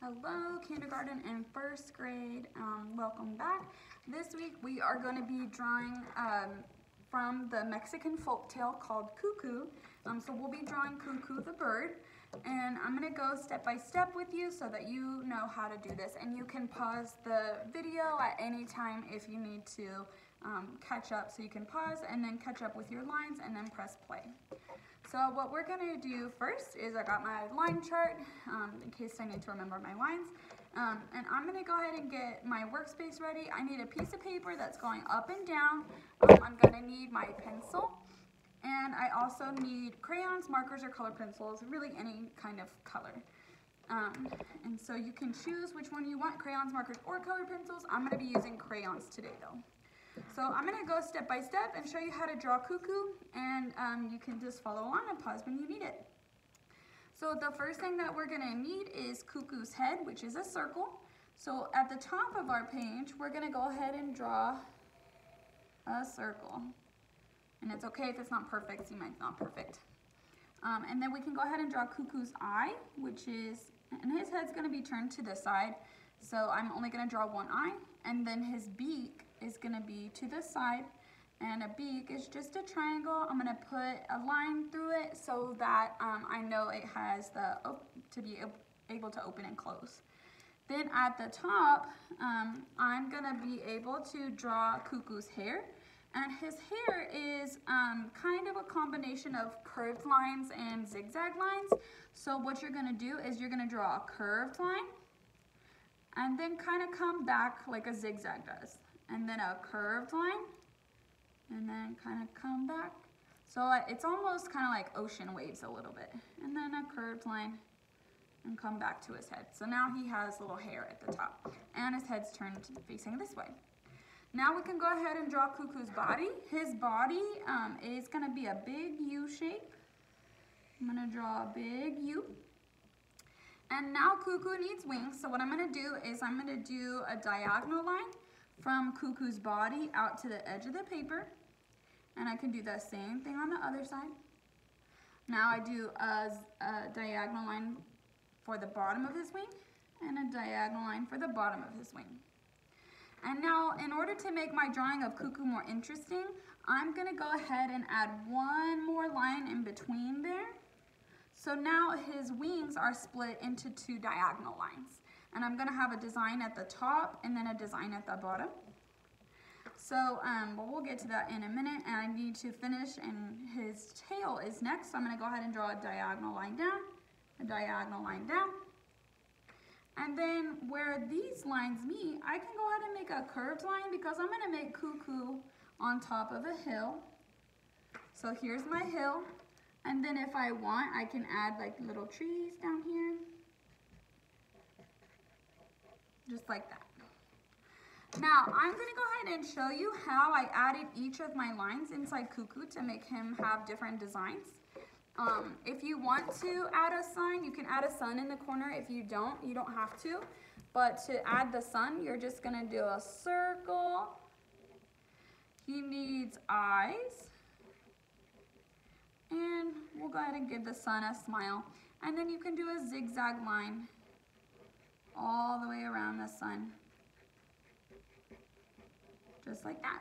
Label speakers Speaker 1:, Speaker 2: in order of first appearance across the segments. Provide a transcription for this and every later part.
Speaker 1: Hello, kindergarten and first grade. Welcome back. This week we are going to be drawing from the Mexican folktale called Cuckoo. So we'll be drawing Cuckoo the bird, and I'm going to go step by step with you so that you know how to do this. And you can pause the video at any time if you need to catch up. So you can pause and then catch up with your lines and then press play. So what we're going to do first is I got my line chart in case I need to remember my lines. And I'm going to go ahead and get my workspace ready. I need a piece of paper that's going up and down. I'm going to need my pencil. And I also need crayons, markers, or color pencils, really any kind of color. And so you can choose which one you want, crayons, markers, or color pencils. I'm going to be using crayons today though. So I'm going to go step by step and show you how to draw Cuckoo, and you can just follow along and pause when you need it. So the first thing that we're going to need is Cuckoo's head, which is a circle. So at the top of our page, we're going to go ahead and draw a circle. And it's okay if it's not perfect, see mine's not perfect. And then we can go ahead and draw Cuckoo's eye, which is, and his head's going to be turned to the side. So I'm only going to draw one eye, and then his beak is going to be to the side, and a beak is just a triangle. I'm going to put a line through it so that I know it has to be able to open and close. Then at the top, I'm going to be able to draw Cuckoo's hair, and his hair is kind of a combination of curved lines and zigzag lines. So what you're going to do is you're going to draw a curved line and then kind of come back like a zigzag does. And then a curved line, and then kind of come back. So it's almost kind of like ocean waves a little bit. And then a curved line, and come back to his head. So now he has little hair at the top, and his head's turned facing this way. Now we can go ahead and draw Cuckoo's body. His body is gonna be a big U shape. I'm gonna draw a big U. And now Cuckoo needs wings, so what I'm gonna do is I'm gonna do a diagonal line from Cuckoo's body out to the edge of the paper, and I can do the same thing on the other side. Now I do a diagonal line for the bottom of his wing and a diagonal line for the bottom of his wing. And now in order to make my drawing of Cuckoo more interesting, I'm going to go ahead and add one more line in between there. So now his wings are split into two diagonal lines. And I'm going to have a design at the top and then a design at the bottom. So we'll get to that in a minute, and I need to finish, and his tail is next. So I'm going to go ahead and draw a diagonal line down, a diagonal line down. And then where these lines meet, I can go ahead and make a curved line because I'm going to make Cuckoo on top of a hill. So here's my hill. And then if I want, I can add like little trees down here. Just like that. Now I'm going to go ahead and show you how I added each of my lines inside Cuckoo to make him have different designs. If you want to add a sun, you can add a sun in the corner. If you don't have to. But to add the sun, you're just going to do a circle. He needs eyes. And we'll go ahead and give the sun a smile. And then you can do a zigzag line all the way around the sun. Just like that.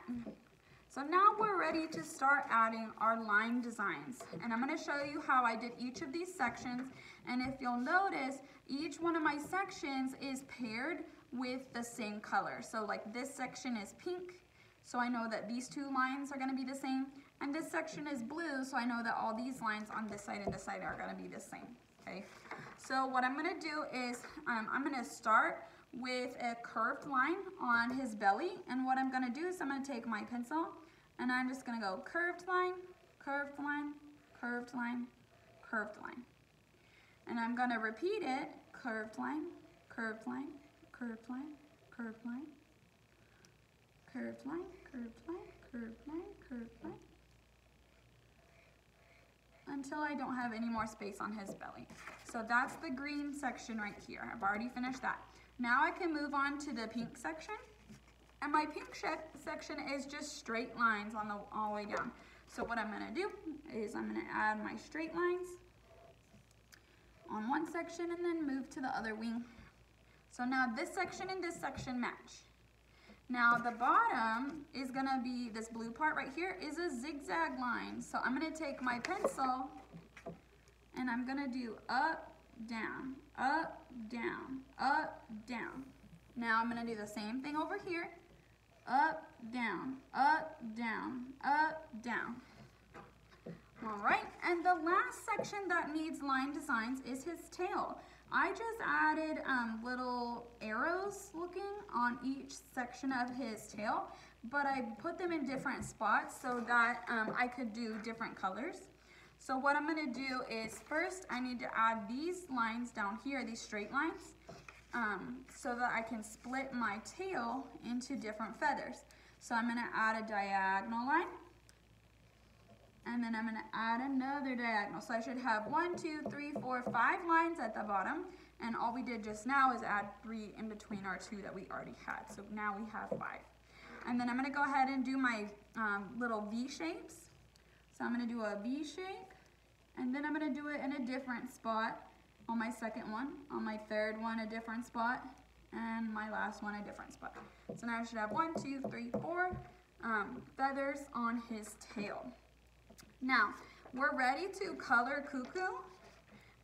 Speaker 1: So now we're ready to start adding our line designs. And I'm going to show you how I did each of these sections. And if you'll notice, each one of my sections is paired with the same color. So like this section is pink, so I know that these two lines are going to be the same. And this section is blue, so I know that all these lines on this side and this side are going to be the same. Okay. So what I'm going to do is I'm going to start with a curved line on his belly, and what I'm going to do is I'm going to take my pencil and I'm just going to go curved line, curved line, curved line, curved line. And I'm going to repeat it, curved line, curved line, curved line, curved line, curved line, curved line, curved line, curved line, until I don't have any more space on his belly. So that's the green section right here. I've already finished that. Now I can move on to the pink section. And my pink section is just straight lines on all the way down. So what I'm going to do is I'm going to add my straight lines on one section and then move to the other wing. So now this section and this section match. Now the bottom is gonna be, this blue part right here is a zigzag line. So I'm gonna take my pencil and I'm gonna do up, down, up, down, up, down. Now I'm gonna do the same thing over here. Up, down, up, down, up, down. All right, and the last section that needs line designs is his tail. I just added little arrows looking on each section of his tail, but I put them in different spots so that I could do different colors. So what I'm gonna do is first I need to add these lines down here, these straight lines, so that I can split my tail into different feathers. So I'm gonna add a diagonal line, and then I'm gonna add another diagonal. So I should have 1, 2, 3, 4, 5 lines at the bottom, and all we did just now is add 3 in between our 2 that we already had. So now we have 5. And then I'm gonna go ahead and do my little V shapes. So I'm gonna do a V shape, and then I'm gonna do it in a different spot on my second one, on my third one a different spot, and my last one a different spot. So now I should have 1, 2, 3, 4 feathers on his tail. Now, we're ready to color Cuckoo,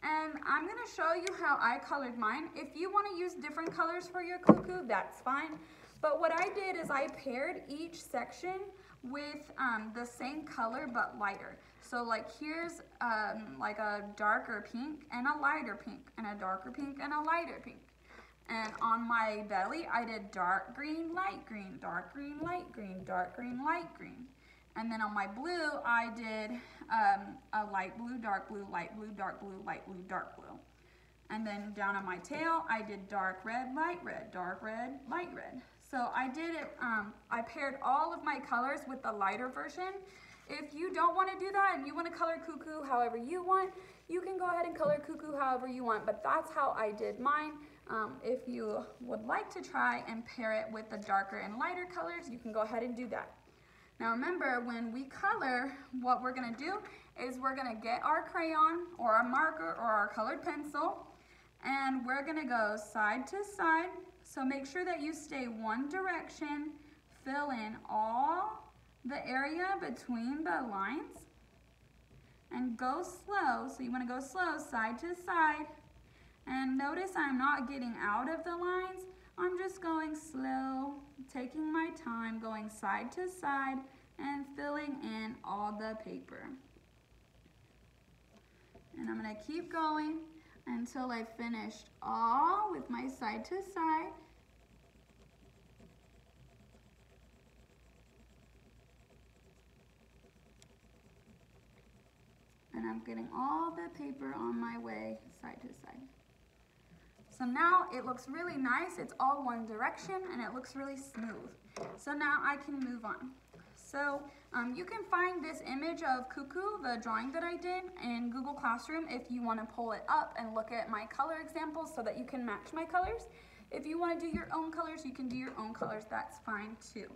Speaker 1: and I'm gonna show you how I colored mine. If you wanna use different colors for your Cuckoo, that's fine. But what I did is I paired each section with the same color but lighter. So like here's like a darker pink and a lighter pink and a darker pink and a lighter pink. And on my belly, I did dark green, light green, dark green, light green, dark green, light green. And then on my blue, I did a light blue, dark blue, light blue, dark blue, light blue, dark blue. And then down on my tail, I did dark red, light red, dark red, light red. So I did it, I paired all of my colors with the lighter version. If you don't want to do that and you want to color Cuckoo however you want, you can go ahead and color Cuckoo however you want, but that's how I did mine. If you would like to try and pair it with the darker and lighter colors, you can go ahead and do that. Now remember, when we color, what we're gonna do is we're gonna get our crayon or our marker or our colored pencil, and we're gonna go side to side. So make sure that you stay one direction, fill in all the area between the lines, and go slow. So you wanna go slow, side to side. And notice I'm not getting out of the lines. I'm just going slow, taking my time, going side to side, and filling in all the paper. And I'm gonna keep going until I finished all with my side to side. And I'm getting all the paper on my way side to side. So now it looks really nice. It's all one direction and it looks really smooth. So now I can move on. So you can find this image of Cuckoo, the drawing that I did, in Google Classroom if you want to pull it up and look at my color examples so that you can match my colors. If you want to do your own colors, you can do your own colors. That's fine too.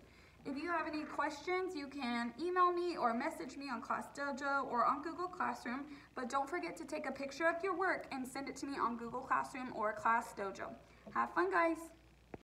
Speaker 1: If you have any questions, you can email me or message me on Class Dojo or on Google Classroom, but don't forget to take a picture of your work and send it to me on Google Classroom or Class Dojo. Have fun, guys!